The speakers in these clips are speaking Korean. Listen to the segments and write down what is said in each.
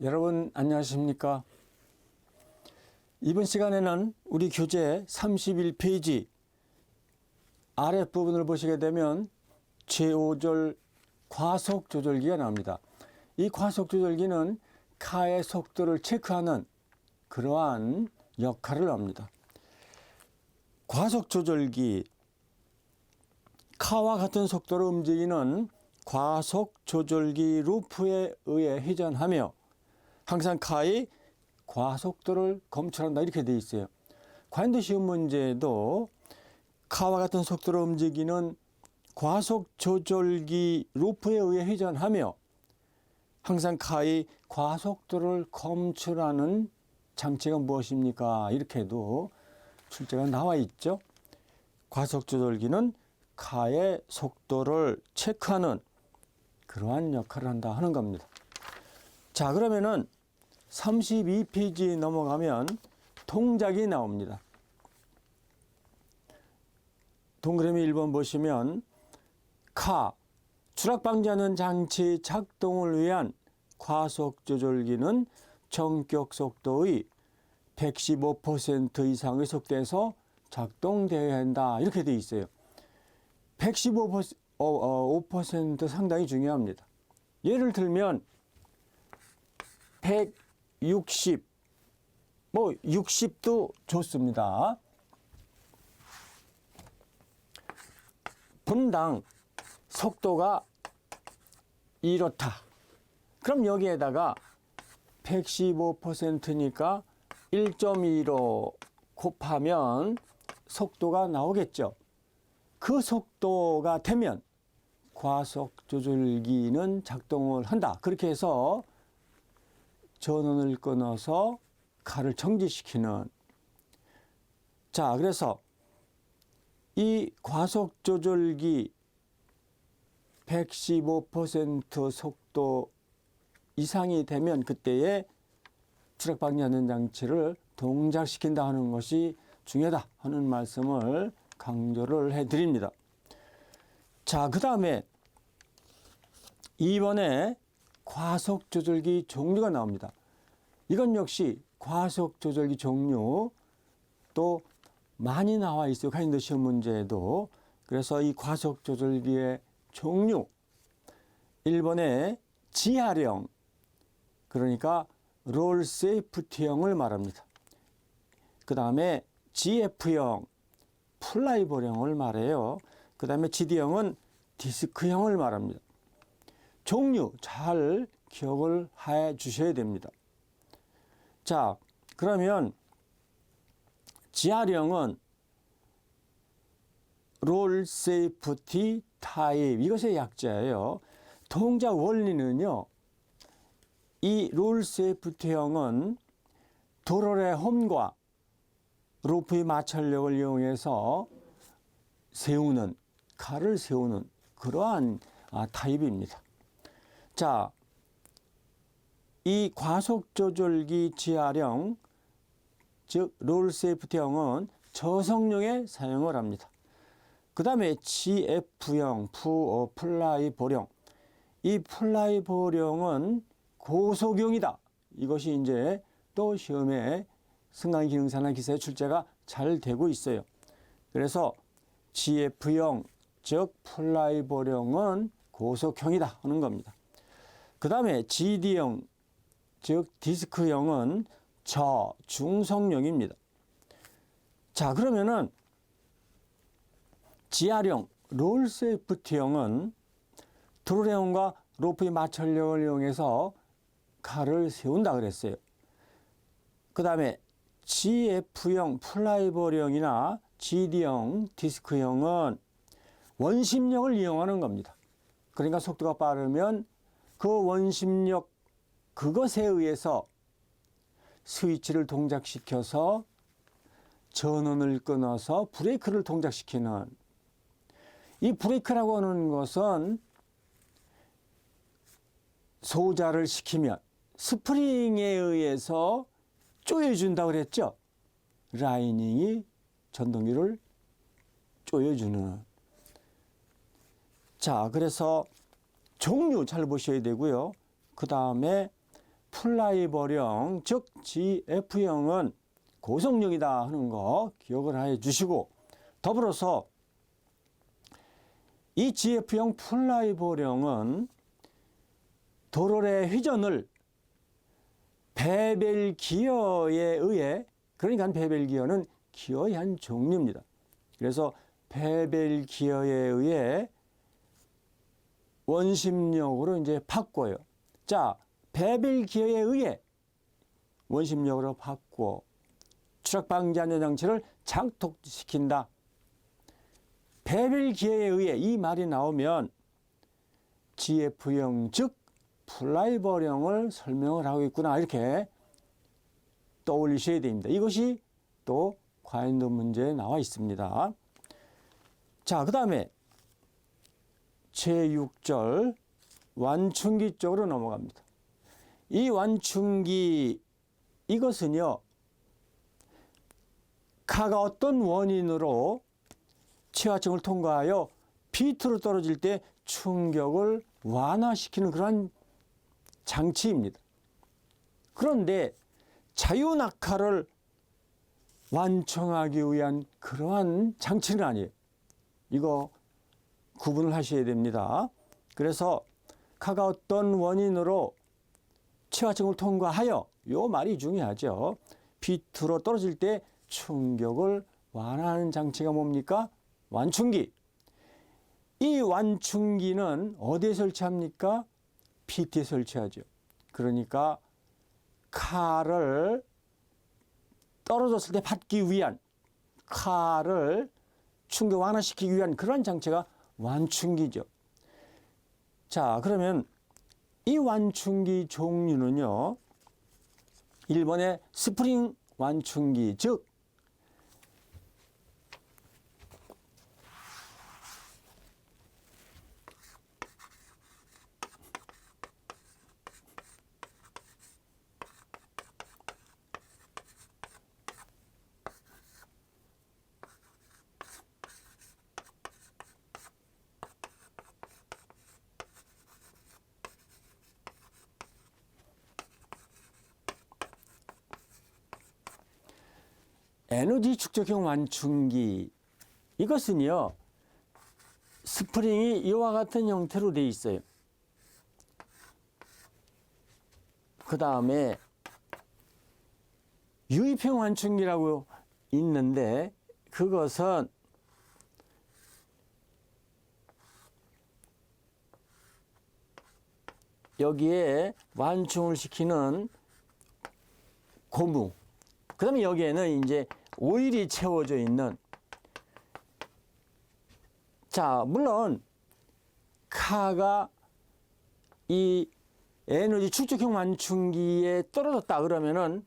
여러분 안녕하십니까? 이번 시간에는 우리 교재 31페이지 아랫부분을 보시게 되면 제5절 과속조절기가 나옵니다. 이 과속조절기는 카의 속도를 체크하는 그러한 역할을 합니다. 과속조절기, 카와 같은 속도로 움직이는 과속조절기 루프에 의해 회전하며 항상 카의 과속도를 검출한다 이렇게 되어 있어요. 과연도 시험 문제도 카와 같은 속도로 움직이는 과속조절기 루프에 의해 회전하며 항상 카의 과속도를 검출하는 장치가 무엇입니까? 이렇게도 출제가 나와 있죠. 과속조절기는 카의 속도를 체크하는 그러한 역할을 한다 하는 겁니다. 자, 그러면은 32페이지에 넘어가면 동작이 나옵니다. 동그라미 1번 보시면 카, 추락방지하는 장치 작동을 위한 과속조절기는 정격 속도의 115% 이상의 속도에서 작동되어야 한다 이렇게 되어 있어요. 115% 상당히 중요합니다. 예를 들면 160, 60도 좋습니다. 분당 속도가 이렇다. 그럼 여기에다가 115%니까 1.2로 곱하면 속도가 나오겠죠. 그 속도가 되면 과속조절기는 작동을 한다. 그렇게 해서 전원을 끊어서 카를 정지시키는. 자, 그래서 이 과속조절기 115% 속도 이상이 되면 그때에 추락방지하는 장치를 동작시킨다 하는 것이 중요하다 하는 말씀을 강조를 해드립니다. 자, 그 다음에 2번에 과속조절기 종류가 나옵니다. 이건 역시 과속조절기 종류 또 많이 나와 있어요. 가인드 시험 문제에도. 그래서 이 과속조절기의 종류 1번에 지하령, 그러니까 롤 세이프티형을 말합니다. 그 다음에 GF형, 플라이볼형을 말해요. 그 다음에 GD형은 디스크형을 말합니다. 종류 잘 기억을 해 주셔야 됩니다. 자, 그러면 지하령은 롤 세이프티 타입, 이것의 약자예요. 동작 원리는요, 이 롤 세이프티형은 도로의 홈과 로프의 마찰력을 이용해서 세우는, 카를 세우는 그러한 타입입니다. 자, 이 과속조절기 지하령, 즉 롤 세이프티형은 저성용에 사용을 합니다. 그 다음에 GF형, 플라이볼형. 이 플라이볼형은 고속용이다. 이것이 이제 또 시험에 승강기능사나 기사의 출제가 잘 되고 있어요. 그래서 GF형, 즉 플라이볼형은 고속형이다 하는 겁니다. 그 다음에 GD형, 즉 디스크형은 저중성용입니다. 자, 그러면은 지하령, 롤 세이프티형은 드로레온과 로프의 마찰력을 이용해서 카를 세운다 그랬어요. 그 다음에 GF형, 플라이볼형이나 GD형, 디스크형은 원심력을 이용하는 겁니다. 그러니까 속도가 빠르면 그 원심력, 그것에 의해서 스위치를 동작시켜서 전원을 끊어서 브레이크를 동작시키는, 이 브레이크라고 하는 것은 소자를 시키면 스프링에 의해서 조여준다고 그랬죠. 라이닝이 전동기를 조여주는. 자, 그래서 종류 잘 보셔야 되고요. 그 다음에 플라이버령, 즉 GF형은 고속력이다 하는 거 기억을 해 주시고, 더불어서 이 GF형 플라이버령은 도로의 회전을 베벨 기어에 의해, 그러니까 베벨 기어는 기어의 한 종류입니다. 그래서 베벨 기어에 의해 원심력으로 이제 바꿔요. 자, 베벨 기어에 의해 원심력으로 바꿔 추락 방지 안전 장치를 장착시킨다. 베벨 기어에 의해 이 말이 나오면 GF형, 즉 플라이버령을 설명을 하고 있구나, 이렇게 떠올리셔야 됩니다. 이것이 또 과연도 문제에 나와 있습니다. 자, 그 다음에 제6절 완충기 쪽으로 넘어갑니다. 이 완충기, 이것은요, 카가 어떤 원인으로 최하층을 통과하여 비트로 떨어질 때 충격을 완화시키는 그러한 장치입니다. 그런데 자유낙하를 완충하기 위한 그러한 장치는 아니에요. 이거 구분을 하셔야 됩니다. 그래서 카가 어떤 원인으로 최하층을 통과하여, 요 말이 중요하죠. 비트로 떨어질 때 충격을 완화하는 장치가 뭡니까? 완충기. 이 완충기는 어디에 설치합니까? 비트에 설치하죠. 그러니까 카를 떨어졌을 때 받기 위한, 카를 충격 완화시키기 위한 그런 장치가 완충기죠. 자, 그러면 이 완충기 종류는요, 1번의 스프링 완충기, 즉 에너지 축적형 완충기, 이것은요, 스프링이 이와 같은 형태로 되어 있어요. 그 다음에 유입형 완충기라고 있는데, 그것은 여기에 완충을 시키는 고무, 그 다음에 여기에는 이제 오일이 채워져 있는, 자, 물론 카가 이 에너지 축적형 완충기에 떨어졌다 그러면은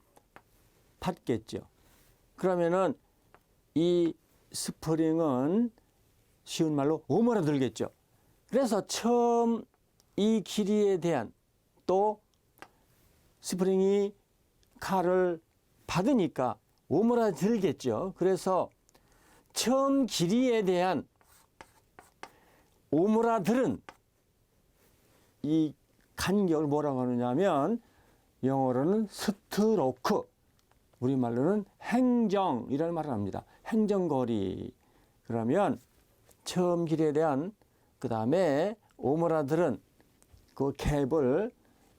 받겠죠. 그러면은 이 스프링은 쉬운 말로 오므라들겠죠. 그래서 처음 이 길이에 대한, 또 스프링이 카를 받으니까 오므라들겠죠. 그래서 처음 길이에 대한 오므라들은 이 간격을 뭐라고 하느냐면, 영어로는 스트로크, 우리말로는 행정이라는 말을 합니다. 행정거리. 그러면 처음 길이에 대한, 그 다음에 오므라들은 그 갭을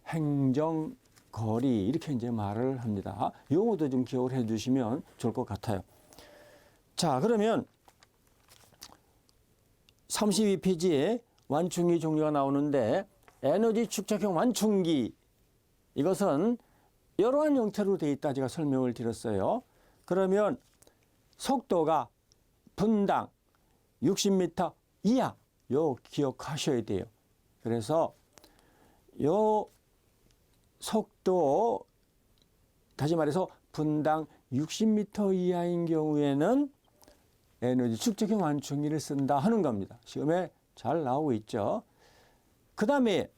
행정거리, 이렇게 이제 말을 합니다. 용어도 좀 기억을 해 주시면 좋을 것 같아요. 자, 그러면 32페이지에 완충기 종류가 나오는데, 에너지 축적형 완충기, 이것은 여러한 형태로 되어 있다 제가 설명을 드렸어요. 그러면 속도가 분당 60m 이하, 요 기억하셔야 돼요. 그래서 요 속도, 다시 말해서 분당 60m 이하인 경우에는 에너지 축적형 완충기를 쓴다 하는 겁니다. 시험에 잘 나오고 있죠. 그 다음에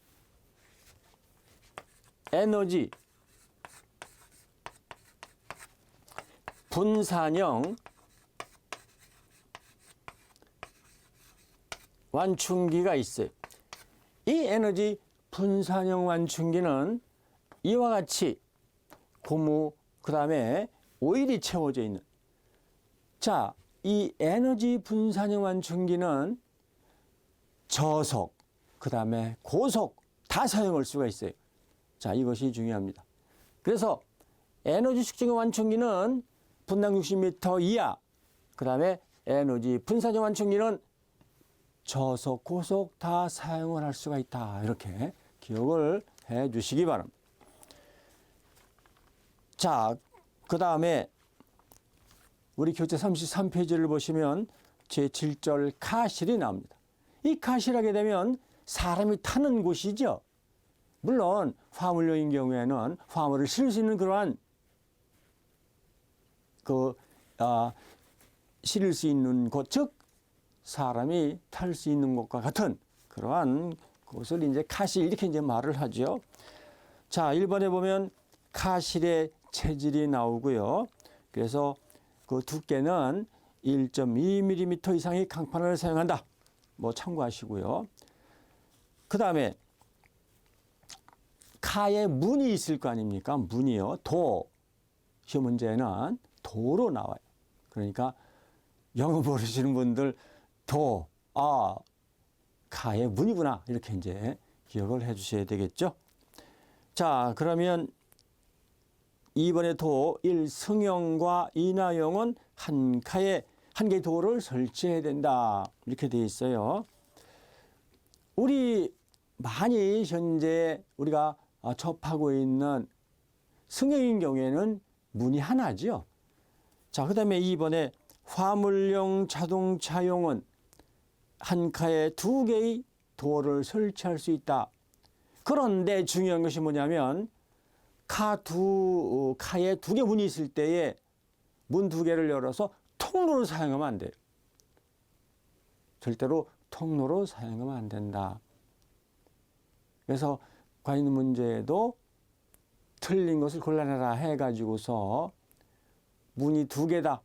에너지 분산형 완충기가 있어요. 이 에너지 분산형 완충기는 이와 같이 고무 그다음에 오일이 채워져 있는 자, 이 에너지 분산형 완충기는 저속 그다음에 고속 다 사용할 수가 있어요. 자, 이것이 중요합니다. 그래서 에너지 축적형 완충기는 분당 60m 이하 그다음에 에너지 분산형 완충기는 저속 고속 다 사용을 할 수가 있다. 이렇게 기억을 해 주시기 바랍니다. 자, 그 다음에 우리 교재 33페이지를 보시면 제7절 카실이 나옵니다. 이 카실하게 되면 사람이 타는 곳이죠. 물론 화물용인 경우에는 화물을 실을 수 있는 그러한 실을 수 있는 곳, 즉 사람이 탈 수 있는 곳과 같은 그러한 곳을 이제 카실 이렇게 이제 말을 하죠. 자, 1번에 보면 카실의 체질이 나오고요. 그래서 그 두께는 1.2mm 이상의 강판을 사용한다. 뭐 참고하시고요. 그 다음에 카에 문이 있을 거 아닙니까? 문이요. 도. 시험 문제는 도로 나와요. 그러니까 영어 모르시는 분들 도, 카에 문이구나. 이렇게 이제 기억을 해 주셔야 되겠죠. 자, 그러면 2번의 도 1. 승용과 인하용은 한 개의 도를 설치해야 된다. 이렇게 되어 있어요. 우리 많이 현재 우리가 접하고 있는 승용인 경우에는 문이 하나죠. 자, 그 다음에 2번에 화물용 자동차용은 한 칸에 2개의 도어를 설치할 수 있다. 그런데 중요한 것이 뭐냐면 카에 2개 문이 있을 때에 문 2개를 열어서 통로로 사용하면 안 돼요. 절대로 통로로 사용하면 안 된다. 그래서 관련 문제에도 틀린 것을 골라내라 해가지고서 문이 2개다.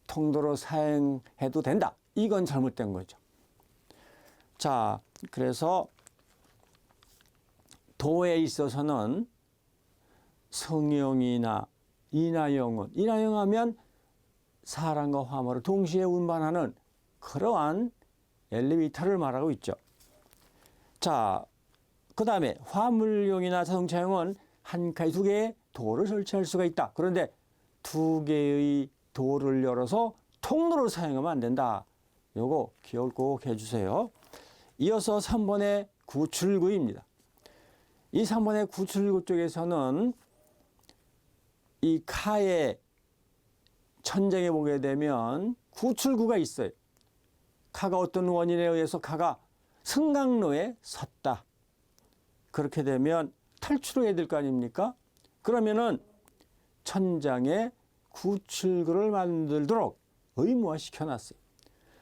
통로로 사용해도 된다. 이건 잘못된 거죠. 자, 그래서 도에 있어서는 승용이나 인하용하면 사람과 화물을 동시에 운반하는 그러한 엘리베이터를 말하고 있죠. 자, 그 다음에 화물용이나 자동차용은 한 칸에 2개의 도어를 설치할 수가 있다. 그런데 2개의 도어를 열어서 통로로 사용하면 안 된다. 요거 기억을 꼭 해주세요. 이어서 3번의 구출구입니다. 이 3번의 구출구 쪽에서는 이 카의 천장에 보게 되면 구출구가 있어요. 카가 어떤 원인에 의해서 카가 승강로에 섰다. 그렇게 되면 탈출해야 될 거 아닙니까? 그러면은 천장에 구출구를 만들도록 의무화시켜놨어요.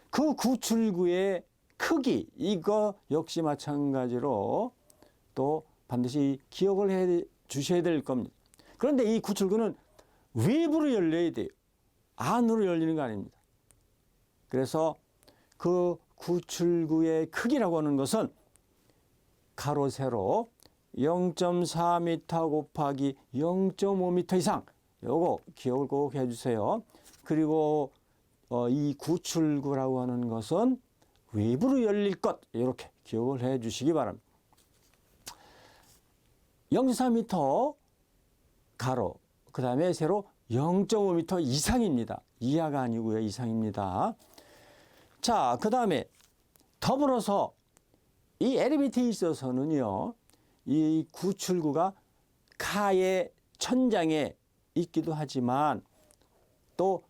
그 구출구의 크기 이거 역시 마찬가지로 또 반드시 기억을 해 주셔야 될 겁니다. 그런데 이 구출구는 외부로 열려야 돼요. 안으로 열리는 거 아닙니다. 그래서 그 구출구의 크기라고 하는 것은 가로 세로 0.4m 곱하기 0.5m 이상 요거 기억을 꼭 해주세요. 그리고 이 구출구라고 하는 것은 외부로 열릴 것 이렇게 기억을 해 주시기 바랍니다. 0.4m 가로 그 다음에 세로 0.5m 이상입니다. 이하가 아니고요. 이상입니다. 자, 그 다음에 더불어서 이 엘리베이터에 있어서는요. 이 구출구가 카의 천장에 있기도 하지만 또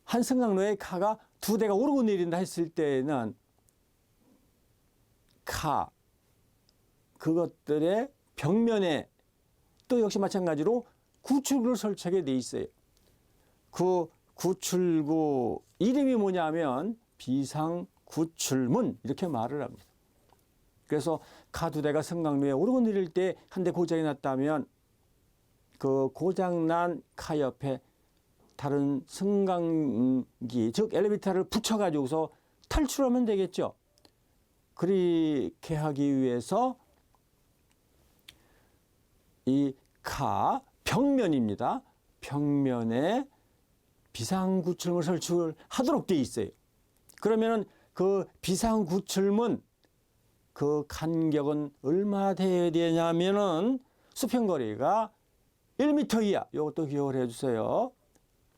한 승강로에 카가 2대가 오르고 내린다 했을 때는 카 그것들의 벽면에 또 역시 마찬가지로 구출구를 설치하게 돼 있어요. 그 구출구 이름이 뭐냐면 비상구출문 이렇게 말을 합니다. 그래서 카 2대가 승강로에 오르고 내릴 때 한 대 고장이 났다면 그 고장난 카 옆에 다른 승강기 즉 엘리베이터를 붙여가지고서 탈출하면 되겠죠. 그렇게 하기 위해서 이 카 평면입니다. 평면에 비상구출물 설치를 하도록 되어 있어요. 그러면은 그 비상구출문 그 간격은 얼마 돼야 되냐면은 수평거리가 1m 이하. 이것도 기억을 해주세요.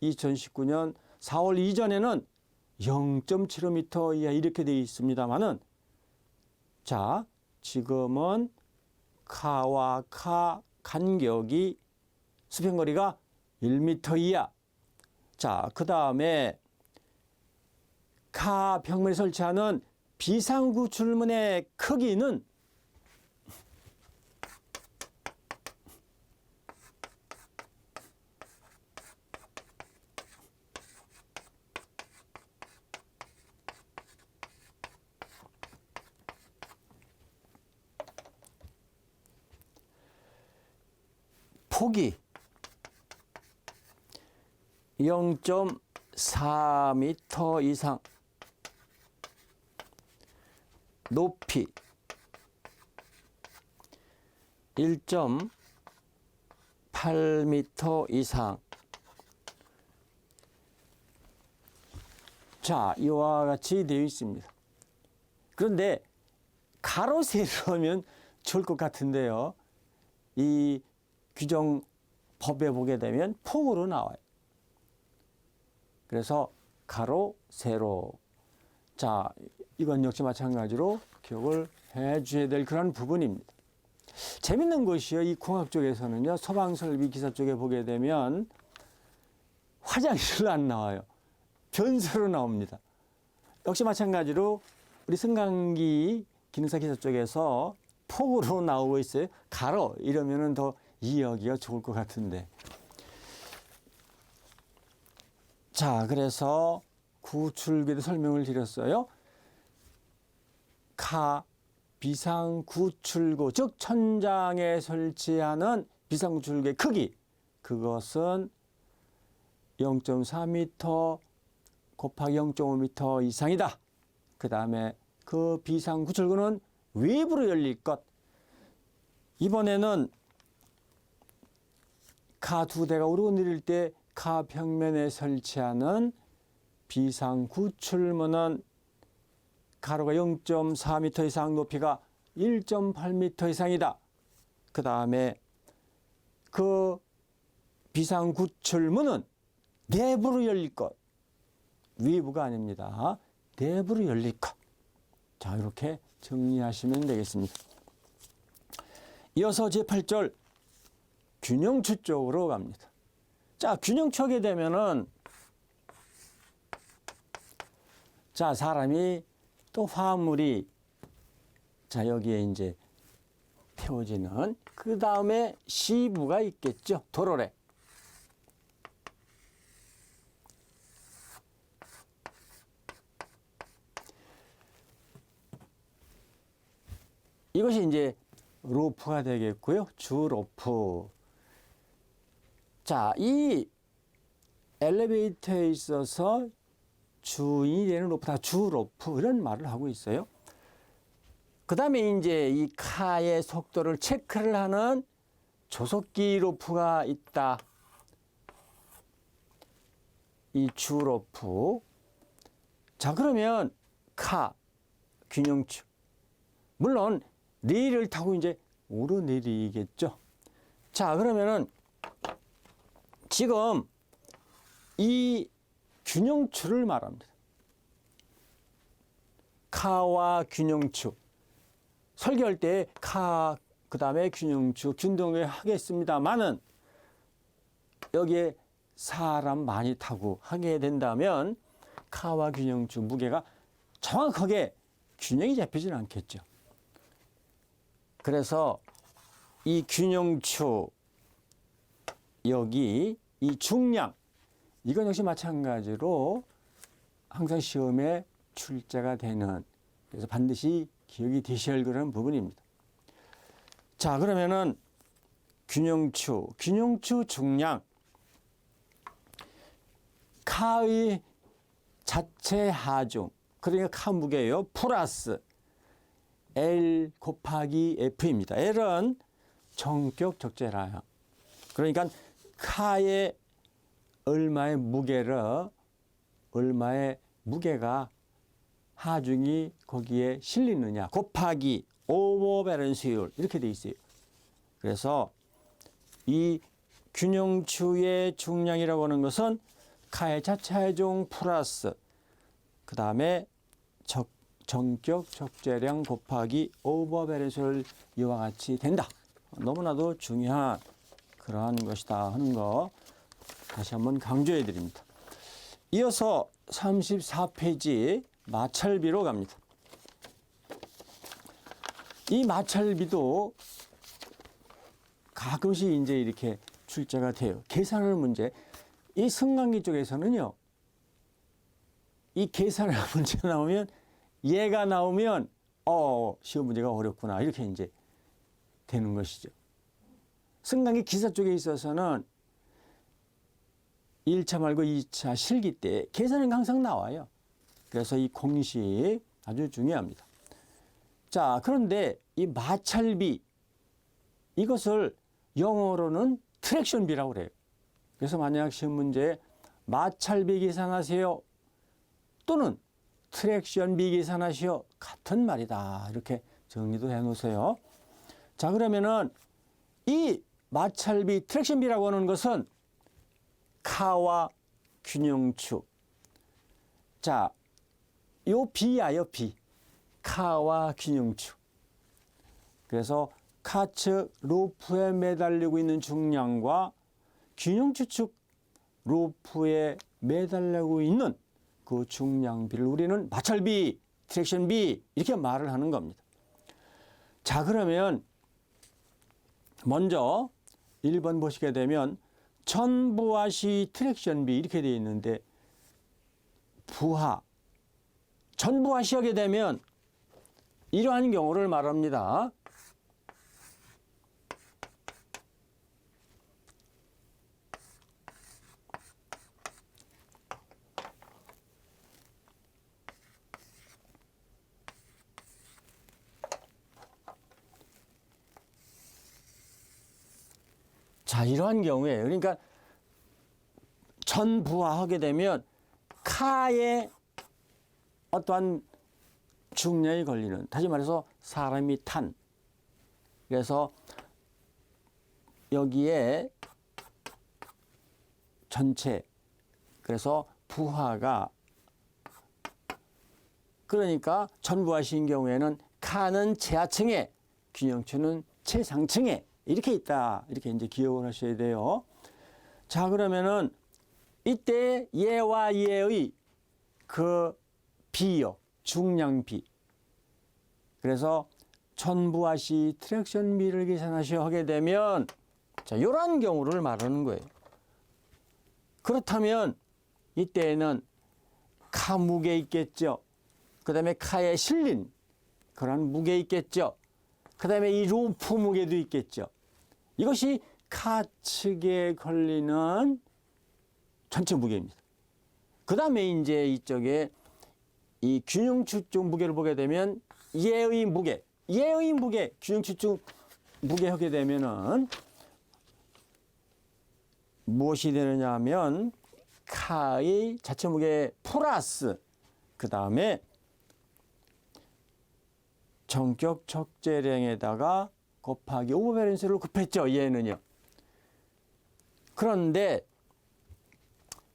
2019년 4월 이전에는 0.75m 이하 이렇게 되어 있습니다만은 자, 지금은 카와 카 간격이 수평거리가 1m 이하. 자, 그 다음에 카 평면에 설치하는 비상구출문의 크기는 폭이 0.4m 이상, 높이 1.8m 이상. 자, 이와 같이 되어 있습니다. 그런데 가로 세로면 좋을 것 같은데요. 이 규정법에 보게 되면 폭으로 나와요. 그래서 가로, 세로. 자, 이건 역시 마찬가지로 기억을 해 주셔야 될 그런 부분입니다. 재밌는 것이요. 이 공학 쪽에서는요. 소방설비 기사 쪽에 보게 되면 화장실로 안 나와요. 변소로 나옵니다. 역시 마찬가지로 우리 승강기 기능사 기사 쪽에서 폭으로 나오고 있어요. 가로 이러면은 더 이해하기가 좋을 것 같은데. 자, 그래서 구출기도 설명을 드렸어요. 카 비상구출구, 즉 천장에 설치하는 비상구출구의 크기, 그것은 0.4m 곱하기 0.5m 이상이다. 그 다음에 그 비상구출구는 외부로 열릴 것. 이번에는 카 두 대가 오르내릴 때 카 평면에 설치하는 비상구출문은 가로가 0.4m 이상, 높이가 1.8m 이상이다. 그 다음에 그 비상구출문은 내부로 열릴 것. 외부가 아닙니다. 내부로 열릴 것. 자, 이렇게 정리하시면 되겠습니다. 이어서 제8절 균형추 쪽으로 갑니다. 자, 균형추 하게 되면은 자, 사람이 또 화물이 자, 여기에 이제 태워지는 그 다음에 시부가 있겠죠. 도로래. 이것이 이제 로프가 되겠고요. 주 로프. 자, 이 엘리베이터에 있어서 주인이 되는 로프, 다 주 로프 이런 말을 하고 있어요. 그 다음에 이제 이 카의 속도를 체크를 하는 조속기 로프가 있다. 이 주 로프. 자, 그러면 카 균형추. 물론 레일을 타고 이제 오르내리겠죠. 자, 그러면은 지금 이 균형추를 말합니다. 카와 균형추. 설계할 때 카, 그 다음에 균형추, 균등을 하겠습니다만은 여기에 사람 많이 타고 하게 된다면 카와 균형추 무게가 정확하게 균형이 잡히지는 않겠죠. 그래서 이 균형추, 여기 이 중량, 이건 역시 마찬가지로 항상 시험에 출제가 되는, 그래서 반드시 기억이 되셔야 할 그런 부분입니다. 자, 그러면은 균형추 중량, 카의 자체 하중, 그러니까 카 무게요, 플러스 L 곱하기 F입니다. L은 전격 적재량량. 그러니까 카의 얼마의 무게가 하중이 거기에 실리느냐 곱하기 오버밸런스율 이렇게 돼 있어요. 그래서 이 균형추의 중량이라고 하는 것은 카의 자체 하중 플러스 그 다음에 정격 적재량 곱하기 오버밸런스율 이와 같이 된다. 너무나도 중요한 그러한 것이다 하는 거 다시 한번 강조해 드립니다. 이어서 34페이지 마찰비로 갑니다. 이 마찰비도 가끔씩 이제 이렇게 출제가 돼요. 계산하는 문제. 이 승강기 쪽에서는요, 이 계산하는 문제 나오면 얘가 나오면 시험 문제가 어렵구나 이렇게 이제 되는 것이죠. 승강기 기사 쪽에 있어서는 1차 말고 2차 실기 때 계산은 항상 나와요. 그래서 이 공식 아주 중요합니다. 자, 그런데 이 마찰비 이것을 영어로는 트랙션비라고 그래요. 그래서 만약 시험 문제에 마찰비 계산하세요 또는 트랙션비 계산하시오 같은 말이다. 이렇게 정리도 해 놓으세요. 자, 그러면은 이 마찰비 트랙션비라고 하는 것은 카와 균형축. 자, 요 B야요, B. 카와 균형축. 그래서 카측 로프에 매달리고 있는 중량과 균형축 측 로프에 매달리고 있는 그 중량비를 우리는 마찰비, 트랙션비 이렇게 말을 하는 겁니다. 자, 그러면 먼저 1번 보시게 되면 전부하시 트랙션비 이렇게 되어 있는데 전부하시 하게 되면 이러한 경우를 말합니다. 자, 이러한 경우에 그러니까 전부하하게 되면 카에 어떠한 중량이 걸리는, 다시 말해서 사람이 탄, 그래서 여기에 전체, 그래서 부하가, 그러니까 전부하신 경우에는 카는 최하층에 균형추는 최상층에 이렇게 있다. 이렇게 이제 기억을 하셔야 돼요. 자, 그러면은 이때 얘와 얘의 그 비요, 중량비. 그래서 전부하시 트랙션비를 계산하셔 하게 되면 자, 이러한 경우를 말하는 거예요. 그렇다면 이때에는 카 무게 있겠죠. 그 다음에 카에 실린 그런 무게 있겠죠. 그 다음에 이 로프 무게도 있겠죠. 이것이 카 측에 걸리는 전체 무게입니다. 그 다음에 이제 이쪽에 이 균형축 쪽 무게를 보게 되면 얘의 무게, 균형축 쪽 무게 하게 되면은 무엇이 되느냐 하면 카의 자체 무게 플러스 그 다음에 정격 적재량에다가 곱하기 오버밸런스를 곱했죠. 얘는요. 그런데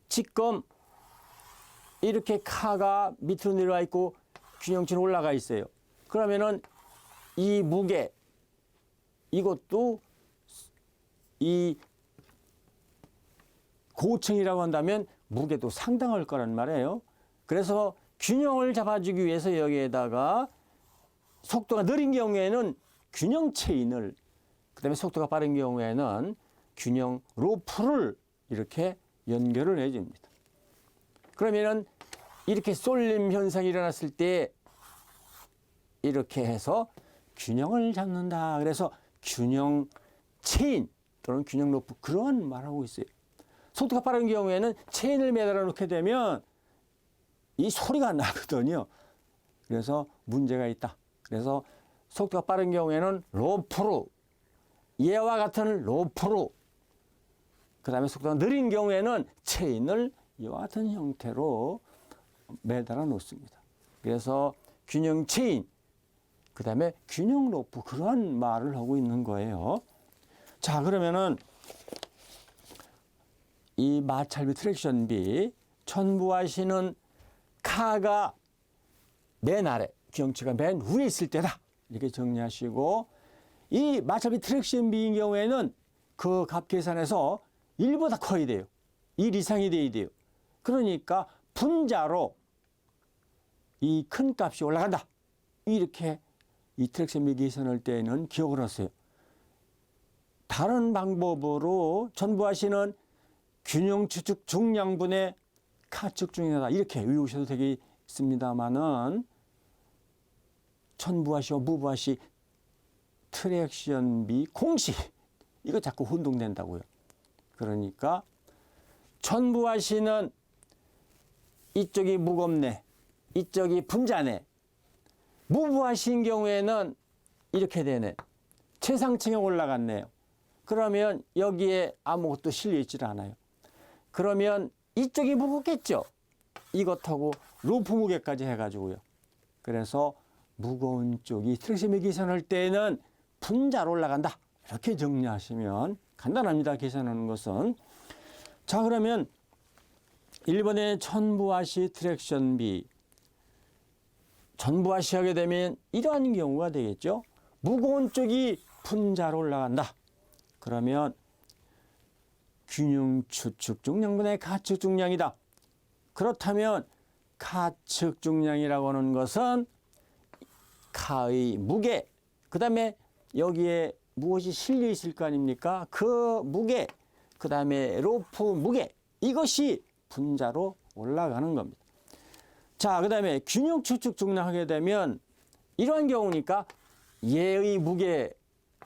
지금 이렇게 카가 밑으로 내려와 있고 균형추는 올라가 있어요. 그러면은 이 무게, 이것도 이 고층이라고 한다면 무게도 상당할 거란 말이에요. 그래서 균형을 잡아주기 위해서 여기에다가 속도가 느린 경우에는 균형 체인을, 그 다음에 속도가 빠른 경우에는 균형 로프를 이렇게 연결을 해줍니다. 그러면은 이렇게 쏠림 현상이 일어났을 때 이렇게 해서 균형을 잡는다. 그래서 균형 체인 또는 균형 로프 그런 말하고 있어요. 속도가 빠른 경우에는 체인을 매달아 놓게 되면 이 소리가 나거든요. 그래서 문제가 있다. 그래서 속도가 빠른 경우에는 로프로, 얘와 같은 로프로 그 다음에 속도가 느린 경우에는 체인을 이와 같은 형태로 매달아 놓습니다. 그래서 균형 체인, 그 다음에 균형 로프, 그러한 말을 하고 있는 거예요. 자, 그러면은 이 마찰비, 트랙션비, 천부하시는 카가 맨 아래, 균형체가 맨 위에 있을 때다. 이렇게 정리하시고, 이 마찰비, 트랙션비인 경우에는 그 값 계산에서 1보다 커야 돼요. 1 이상이 돼야 돼요. 그러니까 분자로 이 큰 값이 올라간다. 이렇게 이 트랙션비 계산할 때는 기억을 하세요. 다른 방법으로 천부하시는 균형 추측 중량분의 카측 중량이다. 이렇게 외우셔도 되겠습니다만은 천부하시와 무부하시 트랙션비 공식, 이거 자꾸 혼동된다고요. 그러니까 천부하시는 이쪽이 무겁네, 이쪽이 분자네. 무부하신 경우에는 이렇게 되네. 최상층에 올라갔네요. 그러면 여기에 아무것도 실려 있질 않아요. 그러면 이쪽이 무겁겠죠. 이것하고 로프 무게까지 해가지고요. 그래서 무거운 쪽이 트랙션비 계산할 때는 분자로 올라간다. 이렇게 정리하시면 간단합니다. 계산하는 것은. 자, 그러면 1번의 천부하시 트랙션비. 천부하시 하게 되면 이러한 경우가 되겠죠. 무거운 쪽이 분자로 올라간다. 그러면 균형 추측 중량분의 가측 중량이다. 그렇다면 가측 중량이라고 하는 것은 카의 무게, 그 다음에 여기에 무엇이 실려 있을 거 아닙니까? 그 무게, 그 다음에 로프 무게, 이것이 분자로 올라가는 겁니다. 자, 그 다음에 균형 추측 중량하게 되면 이러한 경우니까 얘의 무게,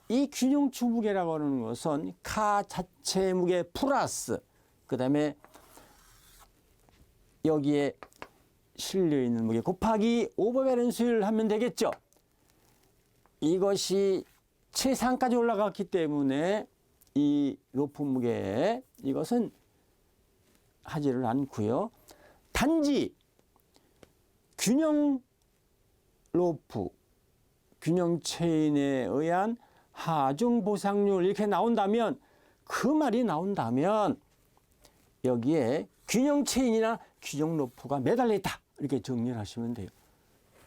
이 균형추 무게라고 하는 것은 카 자체 무게 플러스 그 다음에 여기에 실려있는 무게 곱하기 오버밸런스를 하면 되겠죠. 이것이 최상까지 올라갔기 때문에 이 로프 무게, 이것은 하지를 않고요. 단지 균형 로프, 균형 체인에 의한 하중 보상률 이렇게 나온다면, 그 말이 나온다면 여기에 균형 체인이나 균형 로프가 매달려 있다. 이렇게 정리를 하시면 돼요.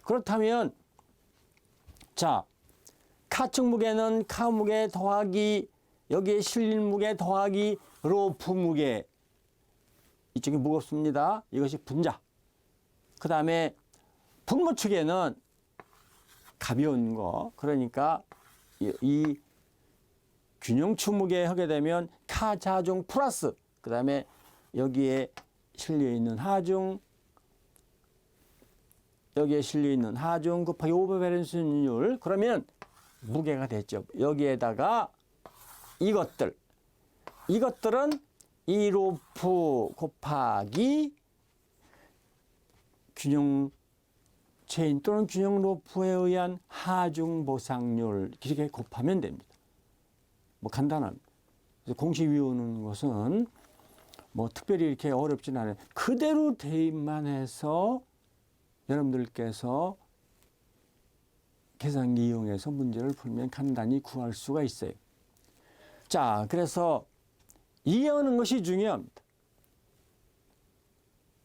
그렇다면 자, 카측 무게는 카 무게 더하기 여기에 실린 무게 더하기 로프 무게, 이쪽이 무겁습니다. 이것이 분자. 그 다음에 분모 측에는 가벼운 거, 그러니까 이 균형추 무게 하게 되면 카 자중 플러스 그 다음에 여기에 실려있는 하중, 여기에 실려있는 하중 곱하기 오버밸런스율, 그러면 무게가 됐죠. 여기에다가 이것들은 이 로프 곱하기 균형 체인 또는 균형 로프에 의한 하중 보상률, 이렇게 곱하면 됩니다. 뭐 간단한 공식 외우는 것은 뭐 특별히 이렇게 어렵진 않아요. 그대로 대입만 해서 여러분들께서 계산기 이용해서 문제를 풀면 간단히 구할 수가 있어요. 자, 그래서 이해하는 것이 중요합니다.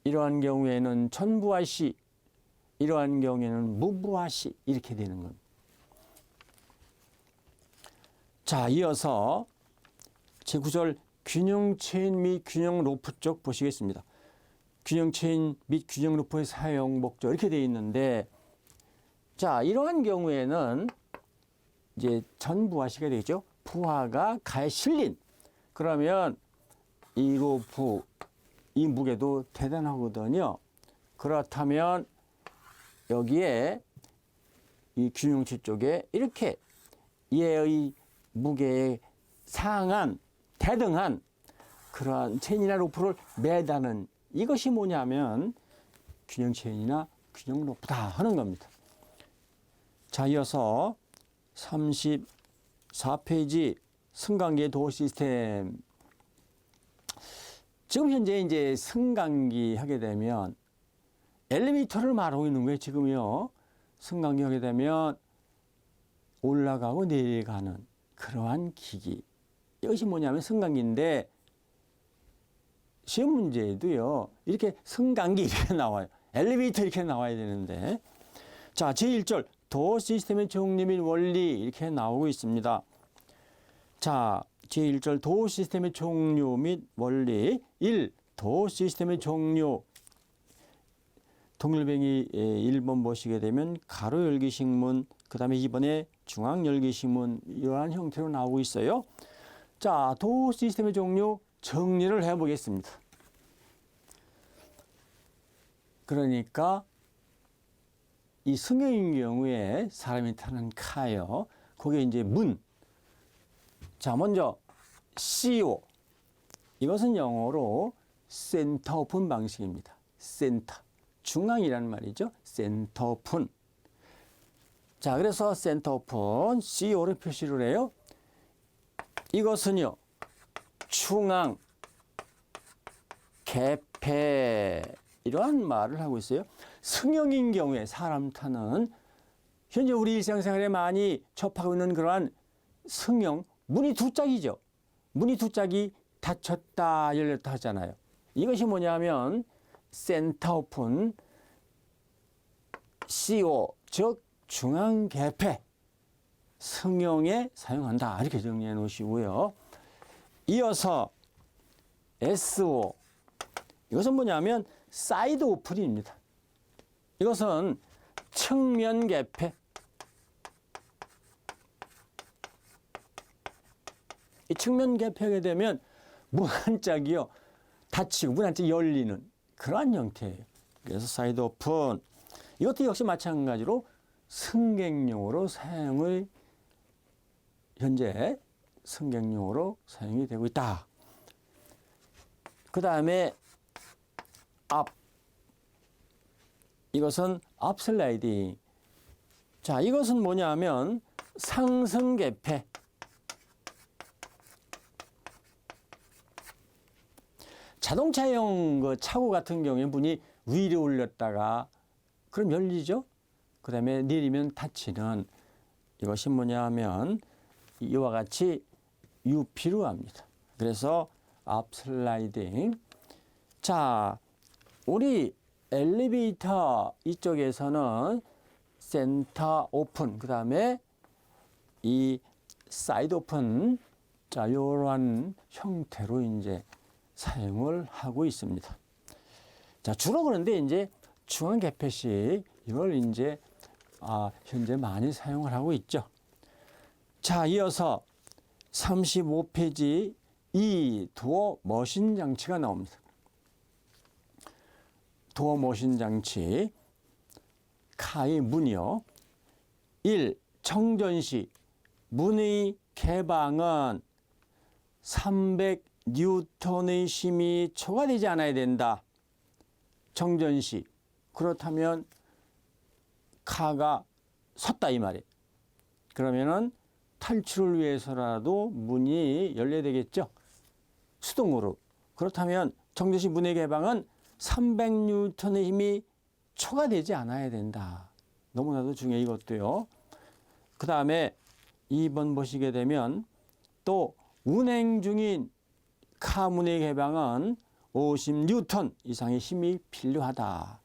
이러한 경우에는 천부하시, 이러한 경우에는 무부하시, 이렇게 되는 겁니다. 자, 이어서 제9절 균형 체인 및 균형 로프 쪽 보시겠습니다. 균형 체인 및 균형 로프의 사용 목적 이렇게 되어 있는데, 자, 이러한 경우에는 이제 전부하시가 되겠죠. 부하가 가에 실린, 그러면 이 로프, 이 무게도 대단하거든요. 그렇다면 여기에 이 균형치 쪽에 이렇게 얘의 무게에 상한, 대등한 그러한 체인이나 로프를 매다는, 이것이 뭐냐면 균형 체인이나 균형 로프다 하는 겁니다. 자, 이어서 34페이지 승강기의 도어 시스템. 지금 현재 이제 승강기 하게 되면 엘리베이터를 말하고 있는 거예요. 지금요. 승강기 하게 되면 올라가고 내려가는 그러한 기기. 이것이 뭐냐면 승강기인데 시험 문제에도요. 이렇게 승강기 이렇게 나와요. 엘리베이터 이렇게 나와야 되는데. 자, 제1절 도어 시스템의 정리 및 원리 이렇게 나오고 있습니다. 자, 제1절 도어 시스템의 종류 및 원리 1. 도어 시스템의 종류 동일뱅이 1번 보시게 되면 가로 열기식 문, 그 다음에 2번에 중앙 열기식 문 이러한 형태로 나오고 있어요. 자, 도어 시스템의 종류 정리를 해보겠습니다. 그러니까 이 승용인 경우에 사람이 타는 카요. 거기에 이제 문. 자, 먼저 CO. 이것은 영어로 센터 오픈 방식입니다. 센터. 중앙이라는 말이죠. 센터 오픈. 자, 그래서 센터 오픈 CO로 표시를 해요. 이것은요. 중앙, 개폐 이러한 말을 하고 있어요. 승용인 경우에 사람 타는 현재 우리 일상생활에 많이 접하고 있는 그러한 승용 문이 두 짝이죠. 문이 두 짝이 닫혔다 열렸다 하잖아요. 이것이 뭐냐면 센터 오픈 CO 즉 중앙 개폐 승용에 사용한다 이렇게 정리해 놓으시고요. 이어서 SO 이것은 뭐냐면 사이드 오픈입니다. 이것은 측면 개폐. 이 측면 개폐하게 되면 문 한 짝이요 닫히고 문 한 짝이 열리는 그러한 형태예요. 그래서 사이드 오픈. 이것도 역시 마찬가지로 승객용으로 사용을 현재 승객용으로 사용이 되고 있다. 그 다음에 앞. 이것은 앞슬라이딩. 자, 이것은 뭐냐면 상승 개폐. 자동차용 그 차고 같은 경우에 문이 위로 올렸다가 그럼 열리죠. 그 다음에 내리면 닫히는 이것이 뭐냐면 이와 같이 UP로 합니다. 그래서 앞슬라이딩. 자, 우리 엘리베이터 이쪽에서는 센터 오픈, 그 다음에 이 사이드 오픈, 자, 이러한 형태로 이제 사용을 하고 있습니다. 자, 주로 그런데 이제 중앙 개폐식 이걸 이제 현재 많이 사용을 하고 있죠. 자, 이어서 35페이지 이 도어 머신 장치가 나옵니다. 도어 머신 장치. 카의 문이요. 1. 정전 시 문의 개방은 300N의 힘이 초과되지 않아야 된다. 정전 시. 그렇다면 카가 섰다 이 말이에요. 그러면은 탈출을 위해서라도 문이 열려야 되겠죠. 수동으로. 그렇다면 정전 시 문의 개방은 300N의 힘이 초과되지 않아야 된다. 너무나도 중요해 이것도요. 그 다음에 2번 보시게 되면 또 운행 중인 카 문의 개방은 50N 이상의 힘이 필요하다.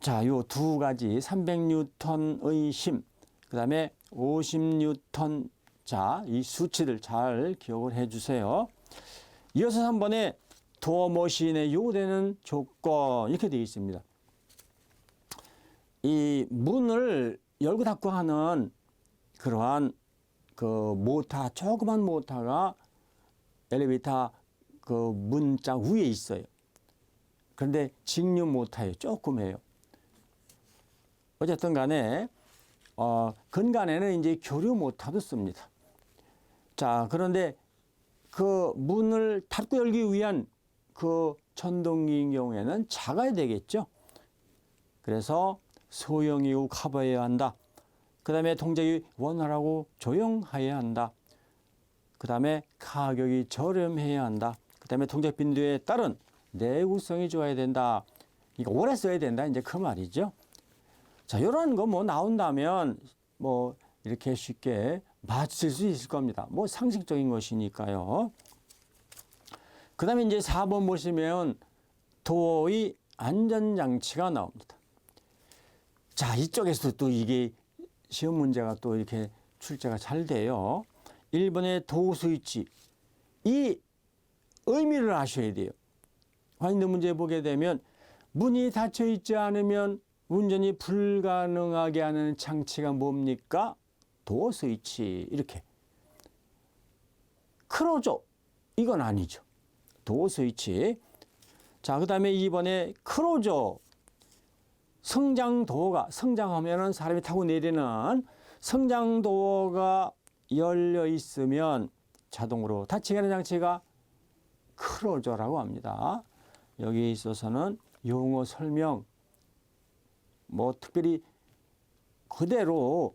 자, 요 두 가지 300N의 힘, 그 다음에 50N. 자, 이 수치를 잘 기억을 해 주세요. 이어서 3번에 도어 머신에 요구되는 조건 이렇게 되어 있습니다. 이 문을 열고 닫고 하는 그러한 그 모터, 조그만 모터가 엘리베이터 그 문짝 위에 있어요. 그런데 직류 모터예요. 조그매요. 어쨌든 간에 근간에는 이제 교류 모터도 씁니다. 자, 그런데 그 문을 닫고 열기 위한 그 전동기인 경우에는 작아야 되겠죠. 그래서 소형 이후 커버해야 한다. 그 다음에 동작이 원활하고 조용해야 한다. 그 다음에 가격이 저렴해야 한다. 그다음에 동작 빈도에 따른 내구성이 좋아야 된다. 이거 오래 써야 된다. 이제 그 말이죠. 자, 이런 거 뭐 나온다면 뭐 이렇게 쉽게 맞출 수 있을 겁니다. 뭐 상식적인 것이니까요. 그다음에 이제 4번 보시면 도어의 안전장치가 나옵니다. 자, 이쪽에서도 또 이게 시험 문제가 또 이렇게 출제가 잘 돼요. 1번의 도어 스위치. 이 의미를 아셔야 돼요. 화인도 문제 보게 되면 문이 닫혀 있지 않으면 운전이 불가능하게 하는 장치가 뭡니까? 도어 스위치. 이렇게. 크로저. 이건 아니죠. 도어 스위치. 자, 그 다음에 2번에 크로저. 성장 도어가, 성장하면은 사람이 타고 내리는 성장 도어가 열려 있으면 자동으로 닫히게 하는 장치가 크로저라고 합니다. 여기에 있어서는 용어 설명, 뭐 특별히 그대로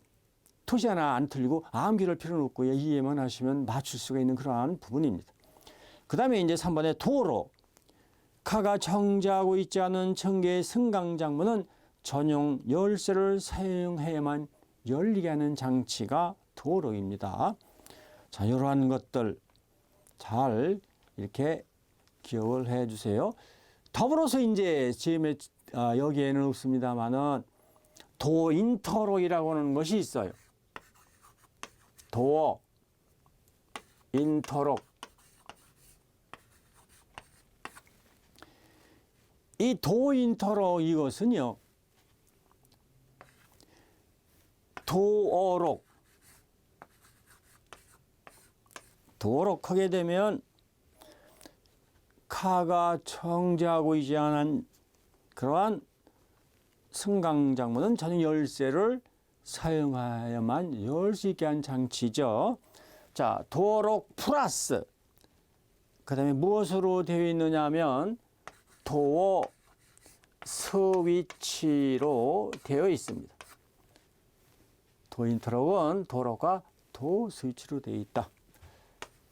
토시 하나 안 틀리고 암기를 필요는 없고 이해만 하시면 맞출 수가 있는 그러한 부분입니다. 그 다음에 이제 3번에 도로. 카가 정지하고 있지 않은 전개의 승강장문은 전용 열쇠를 사용해야만 열리게 하는 장치가 도로입니다. 자, 이러한 것들 잘 이렇게 기억을 해 주세요. 더불어서 이제 지금의 여기에는 없습니다만은 도어 인터록이라고 하는 것이 있어요. 도어 인터록. 이 도어 인터록 이것은요. 도어록. 도어록 하게 되면 카가 정지하고 있지 않은 그러한 승강장문은 전용 열쇠를 사용하여만 열 수 있게 한 장치죠. 자, 도어록 플러스. 그 다음에 무엇으로 되어 있느냐 하면 도어 스위치로 되어 있습니다. 도어 인터록은 도어록과 도어 스위치로 되어 있다.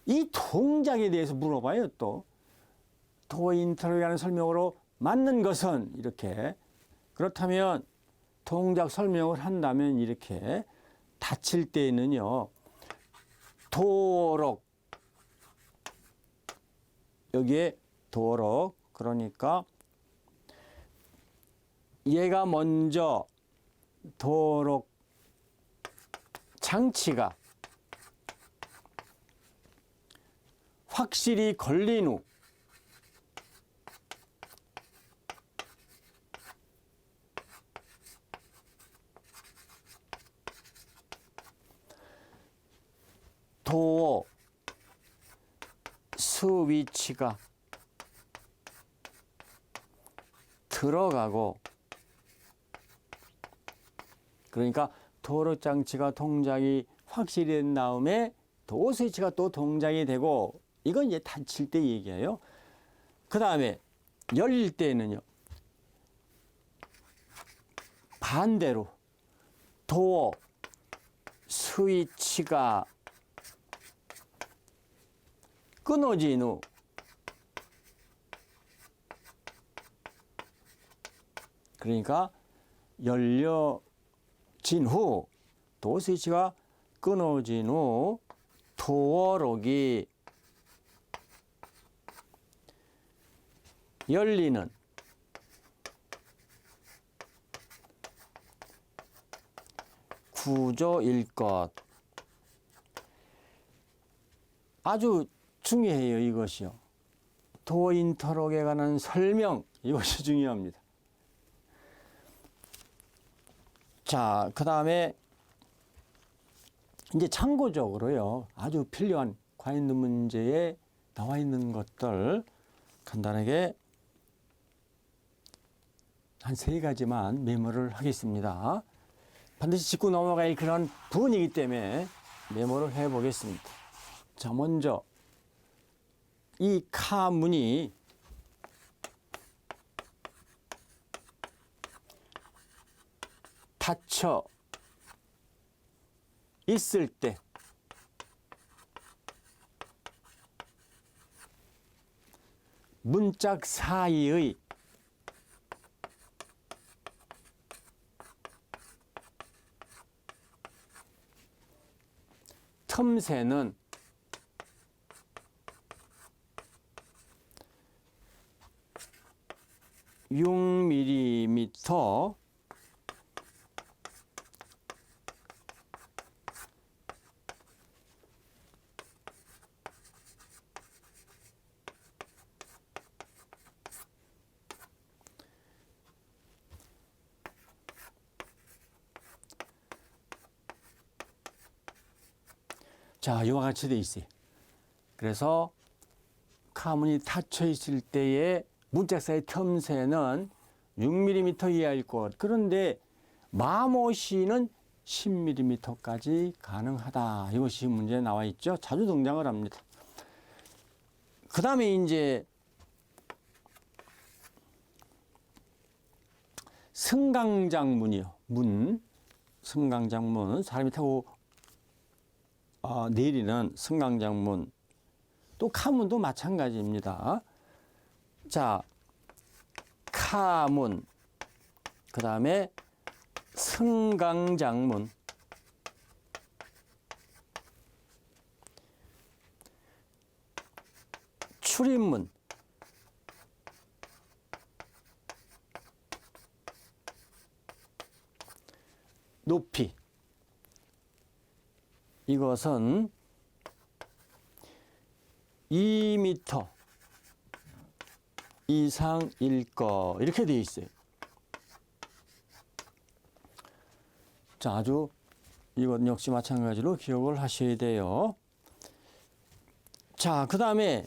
이 동작에 대해서 물어봐요. 또 도어 인터록이라는 설명으로 맞는 것은 이렇게. 그렇다면 동작 설명을 한다면 이렇게. 닫힐 때에는요. 도어록. 여기에 도어록. 그러니까 얘가 먼저 도어록 장치가 확실히 걸린 후 도어 스위치가 들어가고, 그러니까 도어록 장치가 동작이 확실히 된 다음에 도어 스위치가 또 동작이 되고, 이건 이제 닫힐 때 얘기예요. 그 다음에 열릴 때는요. 반대로 도어 스위치가 끊어진 후 그러니까 열려진 후 도어 스위치가 끊어진 후 도어록이 열리는 구조일 것. 아주 중요해요, 이것이요. 도어 인터록에 관한 설명, 이것이 중요합니다. 자, 그 다음에 이제 참고적으로요, 아주 필요한 과잉 문제에 나와 있는 것들 간단하게 한 3가지만 메모를 하겠습니다. 반드시 짚고 넘어갈 그런 부분이기 때문에 메모를 해 보겠습니다. 자, 먼저 이 카 문이 닫혀 있을 때 문짝 사이의 틈새는 6mm 자, 이와 같이 돼 있어요. 그래서 카문이 닫혀 있을 때의 문짝 사이 틈새는 6mm 이하일 것. 그런데 마모시는 10mm까지 가능하다. 이것이 문제에 나와 있죠. 자주 등장을 합니다. 그 다음에 이제 승강장문이요. 승강장문. 사람이 타고 내리는 승강장문. 또 카문도 마찬가지입니다. 자, 카문, 그 다음에 승강장문, 출입문, 높이. 이것은 2m 이상일 거 이렇게 되어 있어요. 자, 아주 이건 역시 마찬가지로 기억을 하셔야 돼요. 자, 그 다음에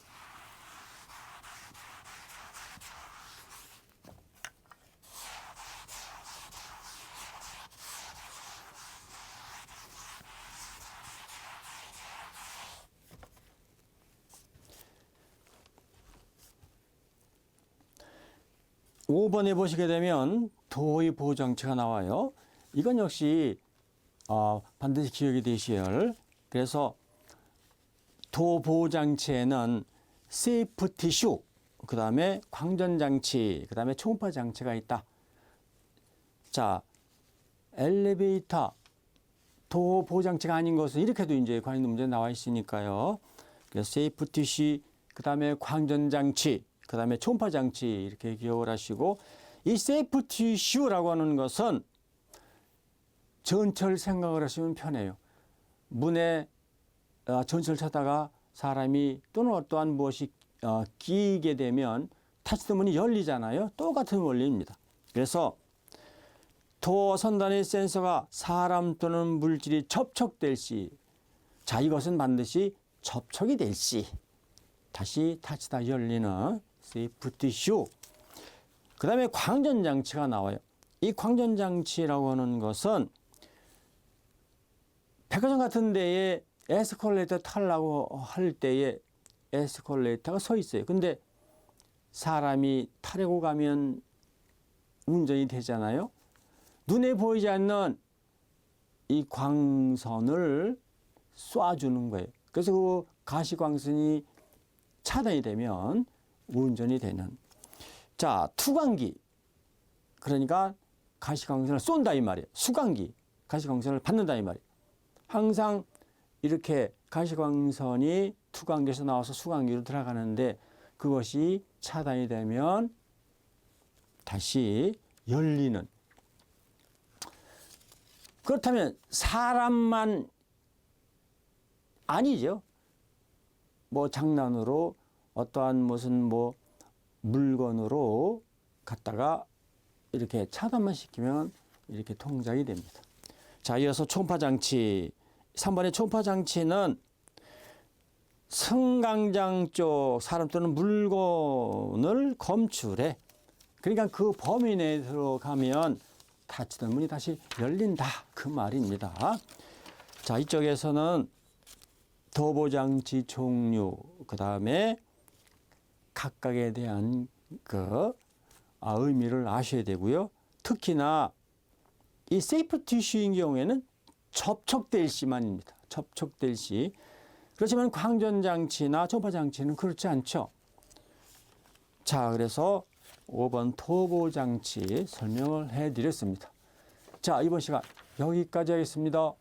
(5번에) 보시게 되면 도의 보호장치가 나와요. 이건 역시 반드시 기억이 되셔야 할. 그래서 도 보호장치에는 세이프티 슈, 그 다음에 광전장치, 그 다음에 초음파 장치가 있다. 자, 엘리베이터 도 보호장치가 아닌 것은 이렇게도 이제 관련 문제 나와 있으니까요. 그래서 세이프티 슈, 그 다음에 광전장치, 그 다음에 초음파 장치 이렇게 기억을 하시고, 이 세이프티 슈라고 하는 것은 전철 생각을 하시면 편해요. 문에 전철 타다가 사람이 또는 어떠한 무엇이 끼게 되면 닫히던 문이 열리잖아요. 똑같은 원리입니다. 그래서 도어 선단의 센서가 사람 또는 물질이 접촉될 시, 자, 이것은 반드시 접촉이 될 시, 다시 닫히다 열리는 세이프티 슈. 그 다음에 광전장치가 나와요. 이 광전장치라고 하는 것은 백화점 같은 데에 에스컬레이터 타려고 할 때에 에스컬레이터가 서 있어요. 근데 사람이 타려고 가면 운전이 되잖아요. 눈에 보이지 않는 이 광선을 쏴주는 거예요. 그래서 그 가시광선이 차단이 되면 운전이 되는. 자, 투광기. 그러니까 가시광선을 쏜다 이 말이에요. 수광기. 가시광선을 받는다 이 말이에요. 항상 이렇게 가시광선이 투광기에서 나와서 수광기로 들어가는데 그것이 차단이 되면 다시 열리는. 그렇다면 사람만 아니죠. 뭐 장난으로 어떠한 무슨 뭐 물건으로 갖다가 이렇게 차단만 시키면 이렇게 동작이 됩니다. 자, 이어서 초음파 장치. 3번의 초음파 장치는 승강장 쪽 사람 또는 물건을 검출해. 그러니까 그 범위 내에 들어가면 닫히던 문이 다시 열린다. 그 말입니다. 자, 이쪽에서는 도보장치 종류, 그 다음에 각각에 대한 의미를 아셔야 되고요. 특히나 이 세이프티 슈인 경우에는 접촉될 시만입니다. 접촉될 시. 그렇지만 광전장치나 초음파장치는 그렇지 않죠. 자, 그래서 5번 터보 장치 설명을 해드렸습니다. 자, 이번 시간 여기까지 하겠습니다.